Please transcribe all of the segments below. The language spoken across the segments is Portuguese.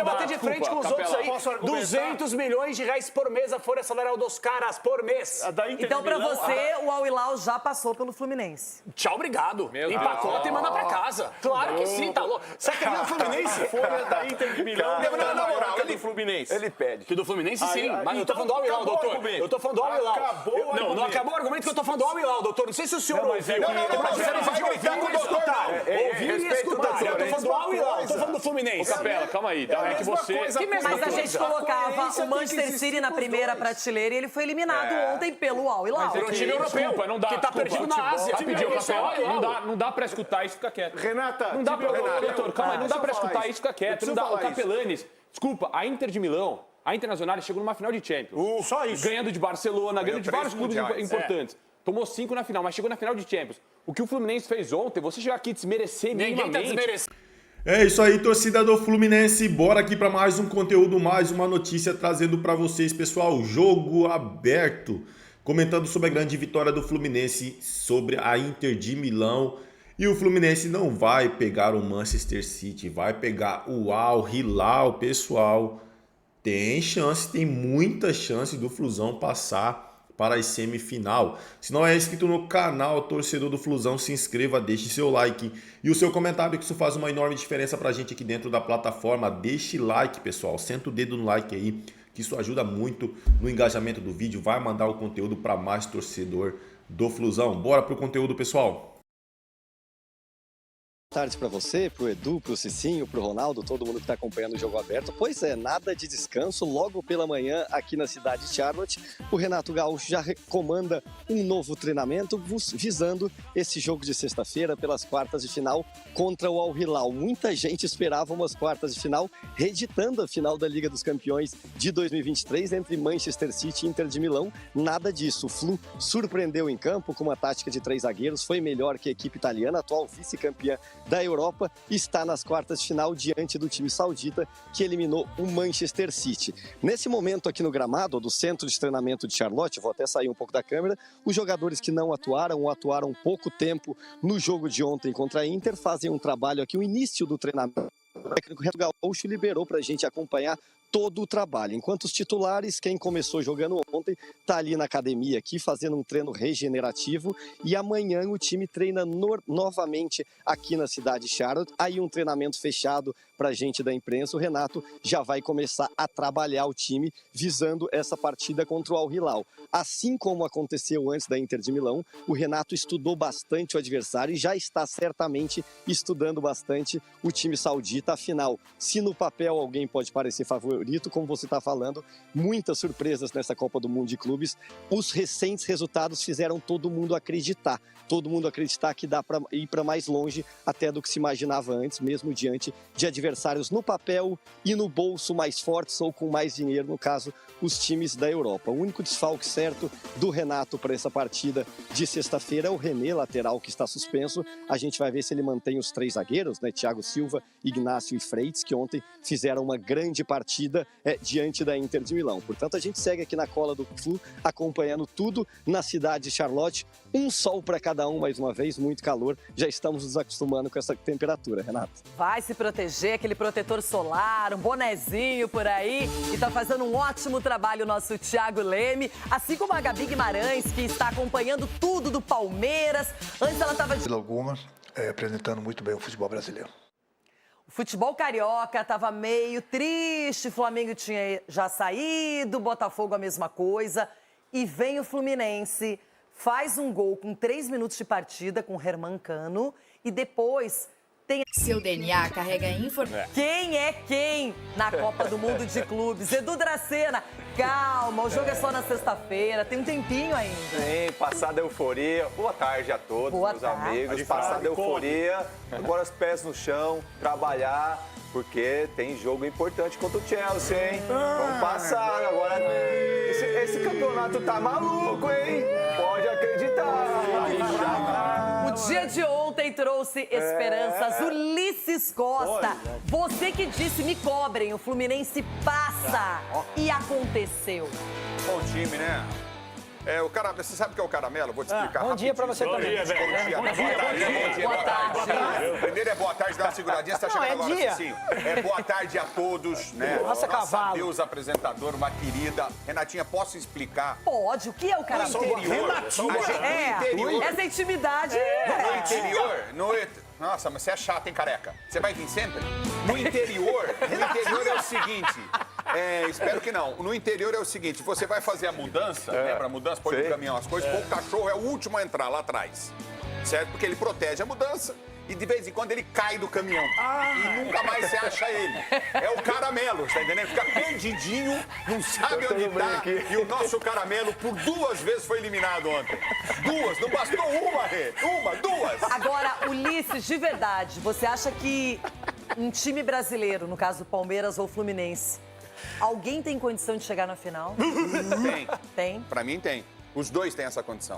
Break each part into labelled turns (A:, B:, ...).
A: podia bater de frente com os outros aí. 200 milhões de reais por mês a folha salarial dos caras por mês.
B: Então, pra você, o Al Hilal já passou pelo Fluminense.
A: Tchau, obrigado. Empacota e manda pra casa. Claro que sim, tá louco. Você quer ver o Fluminense?
C: Folha da Inter de Milão.
A: Na moral,
C: ele Fluminense.
D: Ele pede.
A: Que do Fluminense, sim. Mas eu tô falando do Al Hilal, doutor. Eu tô falando do Al Hilal. Não acabou o argumento que eu tô falando do Al Hilal, doutor. Não sei se o senhor ouviu. Você vai gritar com o doutor. Ouviu e escutar. Eu tô falando do Al Hilal, eu tô falando do Fluminense.
C: Ô, Capela, calma aí. É que você...
B: Mas a gente colocava o Manchester City na primeira prateleira e ele foi eliminado ontem pelo Al Hilal.
A: Pelo time europeu, que tá perdido na Ásia.
C: Rapidinho, Capela. Não dá pra escutar isso, fica quieto.
D: Renata,
C: não dá pra... Doutor, calma aí. Não dá pra escutar isso, fica quieto. Não dá. O Capelanes... Desculpa, a Inter de Milão, a Internacional chegou numa final de Champions.
D: Só isso.
C: Ganhando de Barcelona, ganhando de vários clubes importantes. Tomou 5 na final, mas chegou na final de Champions. O que o Fluminense fez ontem, você chegar aqui e desmerecer minimamente...
A: Ninguém tá desmerecendo.
E: É isso aí, torcida do Fluminense. Bora aqui para mais um conteúdo, mais uma notícia trazendo para vocês, pessoal. Jogo aberto. Comentando sobre a grande vitória do Fluminense sobre a Inter de Milão. E o Fluminense não vai pegar o Manchester City, vai pegar o Al Hilal, pessoal. Tem chance, tem muita chance do Flusão passar para a semifinal. Se não é inscrito no canal, torcedor do Flusão, se inscreva, deixe seu like e o seu comentário, que isso faz uma enorme diferença para a gente aqui dentro da plataforma. Deixe like, pessoal, senta o dedo no like aí, que isso ajuda muito no engajamento do vídeo, vai mandar o conteúdo para mais torcedor do Flusão. Bora pro conteúdo, pessoal.
F: Boa tarde para você, pro Edu, pro Cicinho, pro Ronaldo, todo mundo que está acompanhando o Jogo Aberto. Pois é, nada de descanso, logo pela manhã aqui na cidade de Charlotte, o Renato Gaúcho já comanda um novo treinamento visando esse jogo de sexta-feira pelas quartas de final contra o Al Hilal. Muita gente esperava umas quartas de final, reeditando a final da Liga dos Campeões de 2023 entre Manchester City e Inter de Milão. Nada disso, o Flu surpreendeu em campo com uma tática de 3 zagueiros, foi melhor que a equipe italiana, atual vice-campeã da Europa, está nas quartas de final diante do time saudita que eliminou o Manchester City. Nesse momento aqui no gramado do centro de treinamento de Charlotte, vou até sair um pouco da câmera, os jogadores que não atuaram ou atuaram pouco tempo no jogo de ontem contra a Inter fazem um trabalho aqui, o início do treinamento. O técnico Renato Gaúcho liberou para a gente acompanhar todo o trabalho. Enquanto os titulares, quem começou jogando ontem, está ali na academia aqui, fazendo um treino regenerativo, e amanhã o time treina novamente aqui na cidade de Charlotte. Aí um treinamento fechado para a gente da imprensa. O Renato já vai começar a trabalhar o time visando essa partida contra o Al Hilal. Assim como aconteceu antes da Inter de Milão, o Renato estudou bastante o adversário e já está certamente estudando bastante o time saudita. Afinal, se no papel alguém pode parecer favorito, como você está falando, muitas surpresas nessa Copa do Mundo de Clubes. Os recentes resultados fizeram todo mundo acreditar que dá para ir para mais longe até do que se imaginava antes, mesmo diante de adversários no papel e no bolso mais fortes ou com mais dinheiro, no caso, os times da Europa. O único desfalque certo do Renato para essa partida de sexta-feira é o René, lateral, que está suspenso. A gente vai ver se ele mantém os 3 zagueiros, né? Thiago Silva, Ignacio e Freitas, que ontem fizeram uma grande partida diante da Inter de Milão. Portanto, a gente segue aqui na cola do Flu, acompanhando tudo na cidade de Charlotte. Um sol para cada um, mais uma vez, muito calor. Já estamos nos acostumando com essa temperatura, Renato.
B: Vai se proteger, aquele protetor solar, um bonezinho por aí. E tá fazendo um ótimo trabalho o nosso Thiago Leme, assim como a Gabi Guimarães, que está acompanhando tudo do Palmeiras. Antes ela estava...
G: Algumas, apresentando muito bem o futebol brasileiro.
B: O futebol carioca estava meio triste, o Flamengo tinha já saído, Botafogo a mesma coisa. E vem o Fluminense, faz um gol com 3 minutos de partida com o Herman Cano e depois tem...
H: Seu DNA carrega informação.
B: Quem é quem na Copa do Mundo de Clubes? Edu Dracena, calma, o jogo é só na sexta-feira, tem um tempinho ainda.
D: Sim, passada a euforia. Boa tarde a todos, meus amigos. Passada a euforia, agora os pés no chão, trabalhar, porque tem jogo importante contra o Chelsea, hein? Vamos passar agora. Esse campeonato tá maluco, hein? Pode acreditar.
B: O dia de ontem trouxe esperanças. Ulisses Costa, você que disse, me cobrem, o Fluminense passa. E aconteceu.
D: Bom time, né?
I: O cara, você sabe o que é o caramelo? Vou te explicar.
J: Bom dia pra você também.
I: Boa tarde. Primeiro é boa tarde, dá uma seguradinha. Você tá chegando agora,
J: dia.
I: Cicinho. Boa tarde a todos, né?
J: Nossa, cavalo.
I: Deus, apresentador, uma querida. Renatinha, posso explicar?
B: Pode. O que é o caramelo? Essa intimidade
I: No interior, Nossa, mas você é chato, hein, careca? Você vai vir sempre? No interior é o seguinte... espero que não. No interior é o seguinte, você vai fazer a mudança, lembra a mudança, põe no caminhão as coisas, o cachorro é o último a entrar lá atrás, certo? Porque ele protege a mudança e de vez em quando ele cai do caminhão e nunca mais você acha ele. É o caramelo, tá entendendo? Fica perdidinho, não sabe onde tá. E o nosso caramelo por 2 vezes foi eliminado ontem. 2, não bastou uma, Rê. 2.
B: Agora, Ulisses, de verdade, você acha que um time brasileiro, no caso do Palmeiras ou Fluminense, alguém tem condição de chegar na final? Tem.
I: Pra mim tem. Os dois têm essa condição.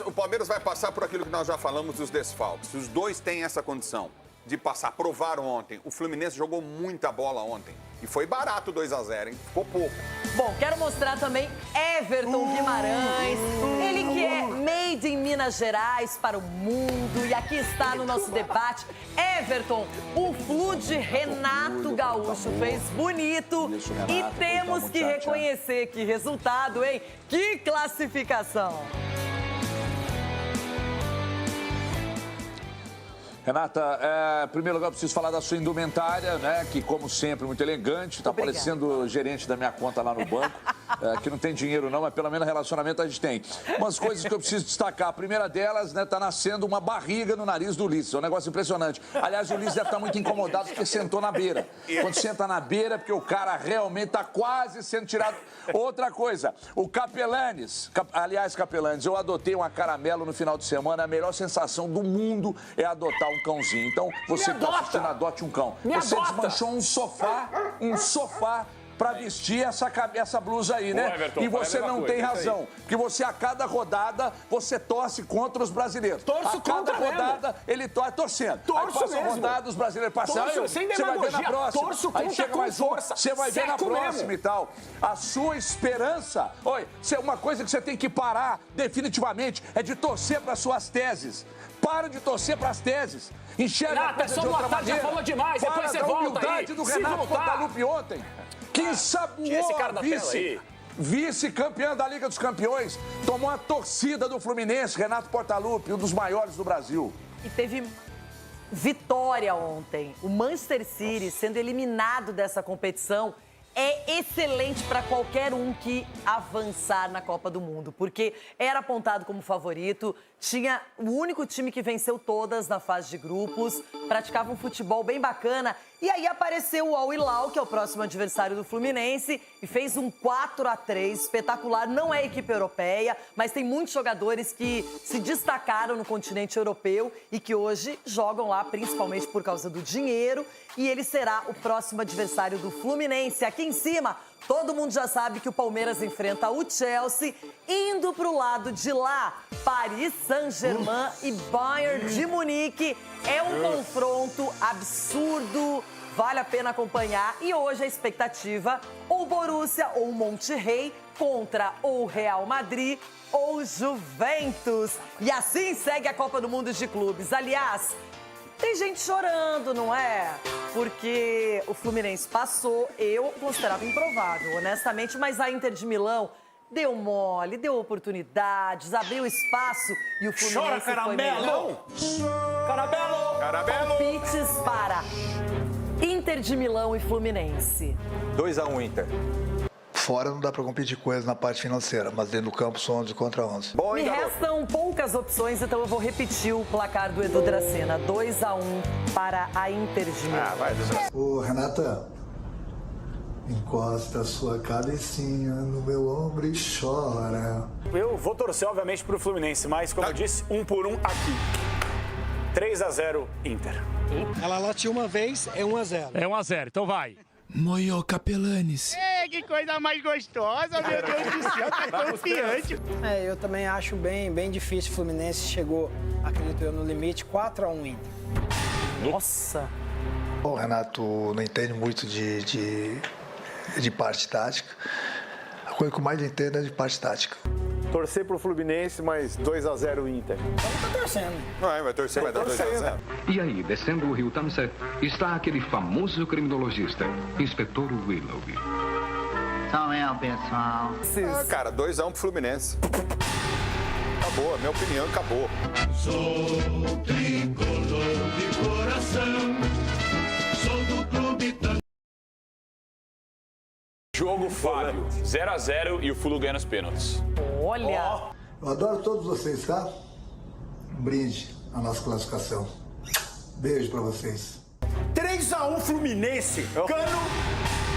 I: O Palmeiras vai passar por aquilo que nós já falamos dos desfalques. Os dois têm essa condição de passar. Provaram ontem. O Fluminense jogou muita bola ontem. E foi barato 2-0, hein? Ficou pouco.
B: Bom, quero mostrar também Everton Guimarães. Ele que é made in Minas Gerais para o mundo. E aqui está no nosso debate. Everton, o flu de Renato Gaúcho fez bonito. E temos que reconhecer que resultado, hein? Que classificação!
K: Renata, em primeiro lugar, eu preciso falar da sua indumentária, né? Que, como sempre, muito elegante. Tá parecendo o gerente da minha conta lá no banco. Que não tem dinheiro não, mas pelo menos relacionamento a gente tem. Umas coisas que eu preciso destacar. A primeira delas, né? Tá nascendo uma barriga no nariz do Ulisses. É um negócio impressionante. Aliás, o Ulisses deve estar muito incomodado porque sentou na beira. Quando senta na beira, porque o cara realmente tá quase sendo tirado. Outra coisa, o Capelanes. Aliás, Capelanes, eu adotei uma caramelo no final de semana. A melhor sensação do mundo é adotar um cãozinho. Então, você que tá assistindo, adote um cão. Você desmanchou um sofá pra vestir essa blusa aí, né?
C: Everton,
K: e você não tem razão. Porque você, a cada rodada, você torce contra os brasileiros.
A: Torço
K: a cada
A: contra
K: rodada, ele torcendo.
A: Torço
K: aí passa
A: mesmo.
K: a rodada, os brasileiros passam.
A: Torço, sem
K: Você vai ver na
A: demagogia.
K: próxima.
A: Torço
K: aí
A: contra
K: chega
A: com
K: mais
A: força.
K: Você vai ver na
A: Seco
K: próxima
A: mesmo.
K: e tal. A sua esperança, uma coisa que você tem que parar definitivamente é de torcer para suas teses. Para de torcer para as teses. Enxerga
A: Renata,
K: a coisa
A: só
K: de
A: boa
K: outra
A: tarde, já
K: maneira.
A: falou demais,
K: Para
A: depois você
K: da
A: volta
K: humildade
A: aí.
K: do
A: Se
K: Renato
A: voltar.
K: Portaluppi ontem. Quem saboou
A: Tira esse cara da tela
K: vice.
A: aí.
K: Vice-campeã da Liga dos Campeões, tomou a torcida do Fluminense, Renato Portaluppi, um dos maiores do Brasil.
B: E teve vitória ontem. O Manchester City sendo eliminado dessa competição é excelente para qualquer um que avançar na Copa do Mundo, porque era apontado como favorito, tinha o único time que venceu todas na fase de grupos, praticava um futebol bem bacana, e aí apareceu o Al Hilal, que é o próximo adversário do Fluminense, e fez um 4-3 espetacular. Não é equipe europeia, mas tem muitos jogadores que se destacaram no continente europeu e que hoje jogam lá principalmente por causa do dinheiro, e ele será o próximo adversário do Fluminense. Aqui em cima, todo mundo já sabe que o Palmeiras enfrenta o Chelsea. Indo para o lado de lá, Paris Saint-Germain e Bayern de Munique. É um confronto absurdo, vale a pena acompanhar. E hoje a expectativa, ou Borussia ou Monterrey contra ou Real Madrid ou Juventus. E assim segue a Copa do Mundo de Clubes. Aliás, tem gente chorando, não é? Porque o Fluminense passou, eu considerava improvável, honestamente, mas a Inter de Milão deu mole, deu oportunidades, abriu espaço e o Fluminense foi melhor.
I: Caramelo!
B: Palpites para Inter de Milão e Fluminense.
D: 2-1 Inter.
G: Fora não dá para competir com eles na parte financeira, mas dentro do campo são 11 contra 11.
B: Me restam poucas opções, então eu vou repetir o placar do Edu Dracena. 2-1 para a Inter de Milão.
G: Ô, Renata, encosta a sua cabecinha no meu ombro e chora.
A: Eu vou torcer, obviamente, pro Fluminense, mas, como eu disse, 1 por 1 aqui. 3-0 Inter.
J: Ela latiu uma vez, é 1-0.
L: É 1-0, então vai.
M: Moio Capelanes.
L: Que coisa mais gostosa, meu Deus do céu, tá confiante.
J: Eu também acho bem difícil. O Fluminense chegou, acredito eu, no limite, 4-1 Inter.
B: Nossa!
G: O Renato não entende muito de parte tática. A coisa que eu mais entendo é de parte tática.
N: Torcer pro Fluminense, mas 2-0 Inter.
J: Tá torcendo.
I: Vai torcer, vai dar 2-0.
O: E aí, descendo o rio Tamsa, está aquele famoso criminologista, Inspetor Willoughby.
L: Só é, pessoal.
I: Cara, 2-1 pro Fluminense. Acabou, a minha opinião acabou.
P: Sou tricolor de coração, sou do clube.
C: Jogo Fábio, 0-0 e o Flu ganha nos pênaltis.
B: Olha!
G: Eu adoro todos vocês, tá? Um brinde à nossa classificação. Beijo pra vocês.
L: 3-1 Fluminense. Cano,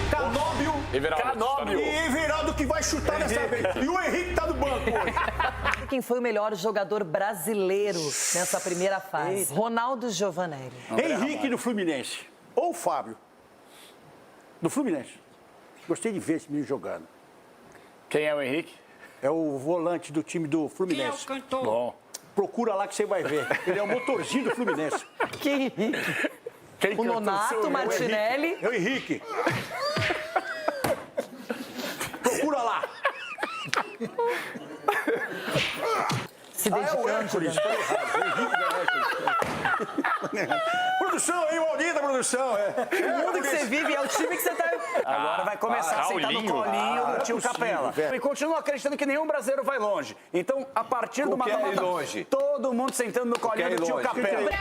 L: Canóbio,
C: Everaldo,
L: e Everaldo que vai chutar dessa vez. E o Henrique tá no banco hoje.
B: Quem foi o melhor jogador brasileiro nessa primeira fase? Ronaldo Giovanelli.
L: Henrique do Fluminense. Ou Fábio. Do Fluminense. Gostei de ver esse menino jogando.
C: Quem é o Henrique?
L: É o volante do time do Fluminense.
J: Quem é o cantor?
L: Bom, procura lá que você vai ver. Ele é o motorzinho do Fluminense.
B: Que Henrique? O Nonato Martinelli.
L: É o Henrique. Procura lá.
B: Se dedicando.
L: É o Hércules. Produção, aí, maldita produção.
B: O mundo que você vive é o time que você tá...
A: Agora vai começar a sentar no colinho do tio Capela. E continua acreditando que nenhum brasileiro vai longe. Então, a partir do mata-mata, todo mundo sentando no colinho do tio Capela.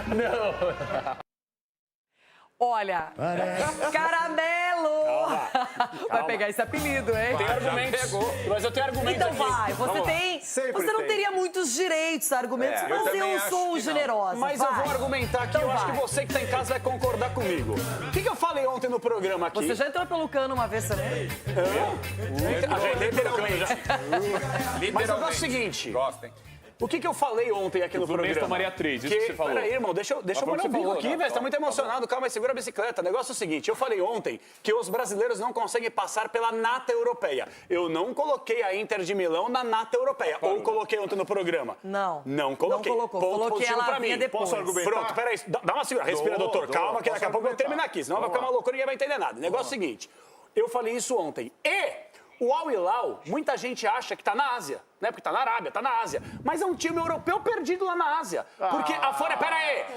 B: Não. Olha, caramelo! Vai pegar esse apelido, hein?
C: Tem argumentos. Mas eu tenho argumentos
B: então
C: aqui.
B: vai, você não teria muitos direitos, argumentos, mas eu sou generosa.
A: Mas eu vou argumentar aqui, eu acho que você que tá em casa vai concordar comigo. O que eu falei ontem no programa aqui?
B: Você já entrou pelo cano uma vez também?
A: Literalmente. Mas é o seguinte...
I: Gostem.
A: O que eu falei ontem aqui no programa?
C: Tomaria 3, isso que você falou.
A: Peraí, irmão, deixa eu molhar o bico aqui, velho. Você tá muito emocionado. Calma aí, segura a bicicleta. O negócio é o seguinte, eu falei ontem que os brasileiros não conseguem passar pela nata europeia. Eu não coloquei a Inter de Milão na nata europeia. Ou coloquei ontem no programa?
B: Não.
A: Não coloquei.
B: Não colocou.
A: Ponto
B: Falou que
A: positivo
B: ela
A: pra
B: vinha
A: mim.
B: depois.
A: Posso argumentar? Pronto, peraí. Dá uma segura. Respira, doutor. Calma, que daqui a pouco eu vou terminar aqui. Senão vai ficar uma loucura e ninguém vai entender nada. O negócio é o seguinte, eu falei isso ontem. O Al Hilal, muita gente acha que tá na Ásia, né? Porque tá na Arábia, tá na Ásia. Mas é um time europeu perdido lá na Ásia. Porque a folha,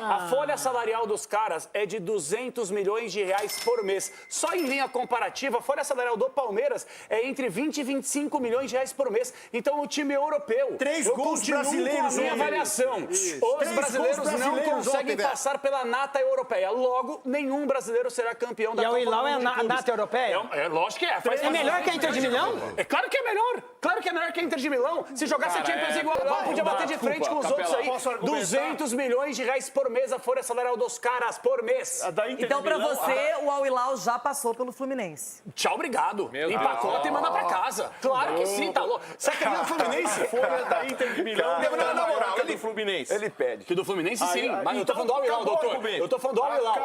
A: a folha salarial dos caras é de 200 milhões de reais por mês. Só em linha comparativa, a folha salarial do Palmeiras é entre 20 e 25 milhões de reais por mês. Então, o time europeu...
L: 3 gols brasileiros,
A: com a minha avaliação. Os brasileiros não conseguem passar pela nata europeia. Logo, nenhum brasileiro será campeão da Copa do Mundo.
J: E o Hilal é a nata europeia?
A: É lógico que é.
J: É melhor que a Inter de Milão?
A: É claro que é melhor. Claro que é melhor que a Inter de Milão. Se jogasse a Champions igual, podia bater de frente com os outros aí. 200 milhões de reais por mês a folha salarial dos caras por mês.
B: Então, pra você, o Al Hilal já passou pelo Fluminense.
A: Tchau, obrigado. Empacota e manda pra casa. Claro que sim, tá louco. Você quer o Fluminense?
N: Folha da Inter de Milão.
A: Na moral,
N: do Fluminense.
D: Ele pede.
A: Que do Fluminense, sim. Mas eu tô falando do Al Hilal, doutor. Eu tô falando do Al Hilal.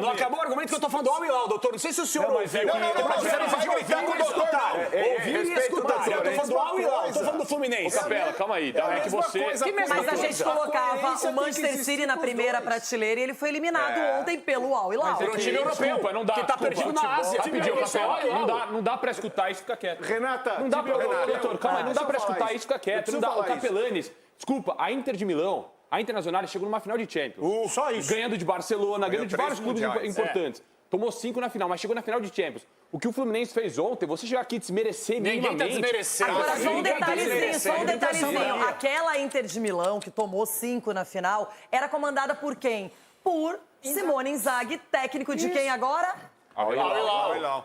A: Não acabou o argumento que eu tô falando do Al Hilal, doutor. Não sei se o senhor ouviu.
I: Você não vai gritar com o doutor, não.
A: Ouviu e escutar. Eu tô falando do Al Hilal, eu tô falando do Fluminense.
C: Ô, Capela, calma aí. É que você...
B: Mas a gente colocava o Manchester City na primeira prateleira e ele foi eliminado ontem pelo Al Hilal.
A: Por um time europeu,
C: não dá,
A: que tá perdido na Ásia.
C: Rapidinho, Capela. Não dá pra escutar isso, fica quieto.
N: Renata,
C: não dá pra... Doutor, calma aí, não dá pra escutar isso, fica quieto. Não dá. O Capelanes, desculpa, a Inter de Milão, a Internacional chegou numa final de Champions.
L: Só isso.
C: Ganhando de Barcelona, ganhando de vários clubes importantes. Tomou 5 na final, mas chegou na final de Champions. O que o Fluminense fez ontem, você chegar aqui desmerecer minimamente...
A: Ninguém tá desmerecendo.
B: Agora, só um detalhezinho. Aquela Inter de Milão, que tomou 5 na final, era comandada por quem? Por Simone Inzaghi, técnico de quem agora?
A: Al Hilal.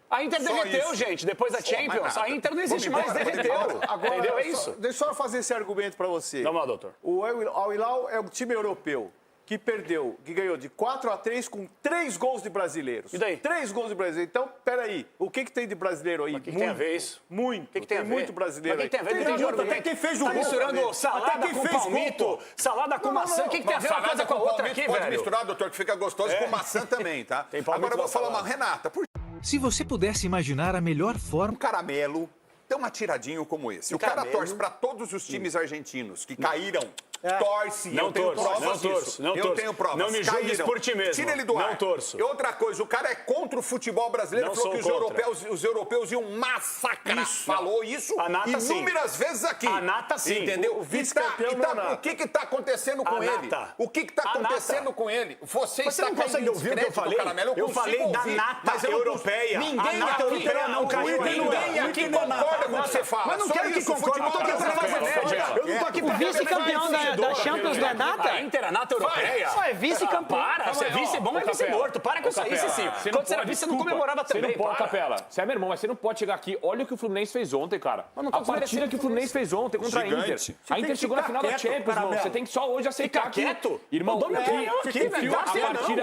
A: A Inter derreteu, gente, depois da Champions. A Inter não existe mais, derreteu.
N: Agora,
A: entendeu? É isso.
N: Deixa eu só fazer esse argumento pra você.
A: Vamos lá, doutor.
N: O Al Hilal é um time europeu que perdeu, que ganhou de 4-3 com 3 gols de brasileiros.
A: E daí?
N: 3 gols de brasileiros. Então, peraí, o que tem de brasileiro aí?
A: O que tem a ver isso?
N: Muito.
A: O que tem a ver?
N: Muito brasileiro aí.
A: O que tem a ver? Não entendi.
N: Até quem fez o
A: gol. Tá misturando salada
N: até
A: com palmito, salada com maçã. O que tem a ver uma coisa com a outra aqui, velho?
I: Pode misturar, doutor, que fica gostoso com maçã também, tá? Agora eu vou falar uma... Renata, por...
M: Se você pudesse imaginar a melhor forma...
I: Um caramelo tão atiradinho como esse. O cara torce para todos os times argentinos que caíram Torce.
A: Não
I: eu tenho
A: torço,
I: provas
A: não
I: disso.
A: torço, não
I: eu
A: torço.
I: tenho provas.
A: Não me julgues
I: Caíram.
A: por ti mesmo.
I: Tira ele do ar.
A: Não torço.
I: E outra coisa, o cara é contra o futebol brasileiro.
A: Não
I: Falou
A: sou
I: que
A: contra.
I: os europeus iam massacrar.
A: Isso.
I: Falou isso
A: A nata,
I: inúmeras vezes aqui.
A: A nata, sim.
I: Entendeu?
L: O vice-campeão não é nada.
I: O que está acontecendo com
A: A
I: ele?
A: nata.
I: O que está
A: A
I: acontecendo
A: nata.
I: com ele? Você
A: Você
I: está
A: não consegue
I: caindo em
A: ouvir o que eu
I: descrédito,
A: falei?
I: Caramelo.
A: Eu
I: consigo
A: falei da
I: ouvir,
A: nata
I: mas eu não
A: europeia.
I: Ninguém
A: A nata
I: aqui-
A: europeia não caiu
I: Ninguém
A: ainda.
I: aqui concorda com o que você fala.
A: Mas não
I: Só
A: quero que
I: isso,
A: concorde. Eu tô aqui pra fazer
I: futebol
A: Eu não tô aqui pra
J: vice-campeão da Champions da nata?
A: A Inter, a nata europeia.
J: Só é vice-campeão.
A: Para, você é vice bom, é vice morto. Para com isso aí, Cicinho. Quando você era vice, você não comemorava também.
C: Você não pode,
A: para.
C: Capela. Você é meu irmão, mas você não pode chegar aqui. Olha o que o Fluminense fez ontem, cara. A partida que o Fluminense fez ontem contra a Inter. A Inter chegou na final da Champions, irmão. Você tem que só hoje aceitar que...
A: quieto?
C: Irmão,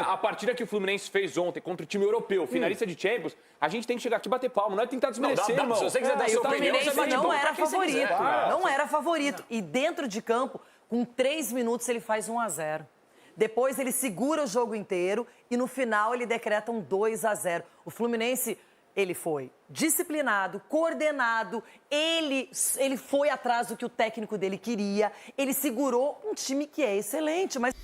A: a
C: partida que o Fluminense fez ontem contra o time europeu, finalista de Champions, a gente tem que chegar aqui e bater palma. Não é tentar desmerecer, irmão.
A: Se você quiser dar
B: O
A: sua opinião, você
B: Fluminense
A: bate
B: não
A: palma
B: era
A: pra quem você
B: favorito.
A: quiser.
B: Não era favorito. E dentro de campo, com 3 minutos, ele faz 1-0. Depois ele segura o jogo inteiro e no final ele decreta um 2-0. O Fluminense, ele foi disciplinado, coordenado, ele foi atrás do que o técnico dele queria, ele segurou um time que é excelente, mas...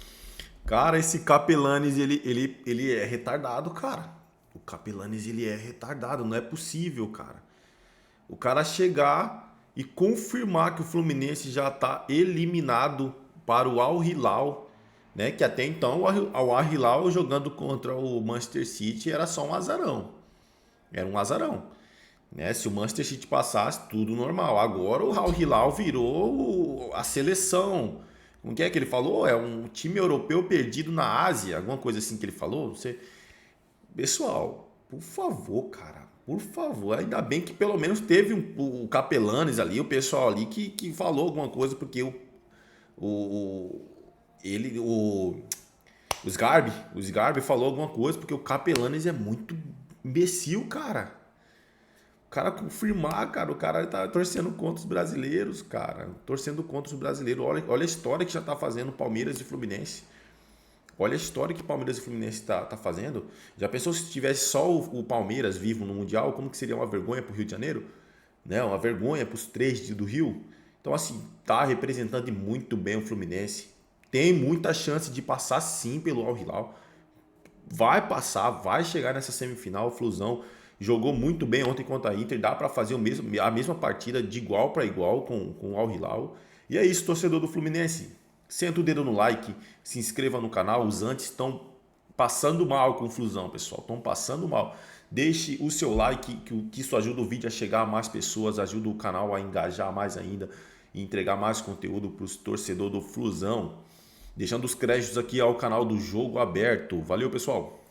E: Cara, esse Capelanes, ele é retardado, cara. O Capelanes, ele é retardado, não é possível, cara. O cara chegar e confirmar que o Fluminense já tá eliminado para o Al Hilal, né? Que até então o Al Hilal jogando contra o Manchester City era só um azarão. Era um azarão. Né? Se o Manchester City passasse, tudo normal. Agora o Al Hilal virou a seleção. Como que é que ele falou? É um time europeu perdido na Ásia. Alguma coisa assim que ele falou. Pessoal, por favor, cara. Por favor. Ainda bem que pelo menos teve o Capelanes ali, o pessoal ali que falou alguma coisa, porque o Sgarbi falou alguma coisa, porque o Capelanes é muito imbecil, cara. O cara confirmar, cara, o cara tá torcendo contra os brasileiros, cara. Torcendo contra os brasileiros. Olha a história que já tá fazendo o Palmeiras e Fluminense. Olha a história que o Palmeiras e Fluminense tá fazendo. Já pensou se tivesse só o Palmeiras vivo no Mundial? Como que seria uma vergonha pro Rio de Janeiro? Né? Uma vergonha pros 3 do Rio. Então, assim, tá representando muito bem o Fluminense. Tem muita chance de passar sim pelo Al Hilal. Vai passar, vai chegar nessa semifinal. O Flusão jogou muito bem ontem contra a Inter. Dá para fazer a mesma partida de igual para igual com o Al Hilal. E é isso, torcedor do Fluminense. Senta o dedo no like, se inscreva no canal. Os antes estão passando mal com o Flusão, pessoal. Estão passando mal. Deixe o seu like, que isso ajuda o vídeo a chegar a mais pessoas, ajuda o canal a engajar mais ainda e entregar mais conteúdo para os torcedores do Flusão. Deixando os créditos aqui ao canal do Jogo Aberto. Valeu, pessoal!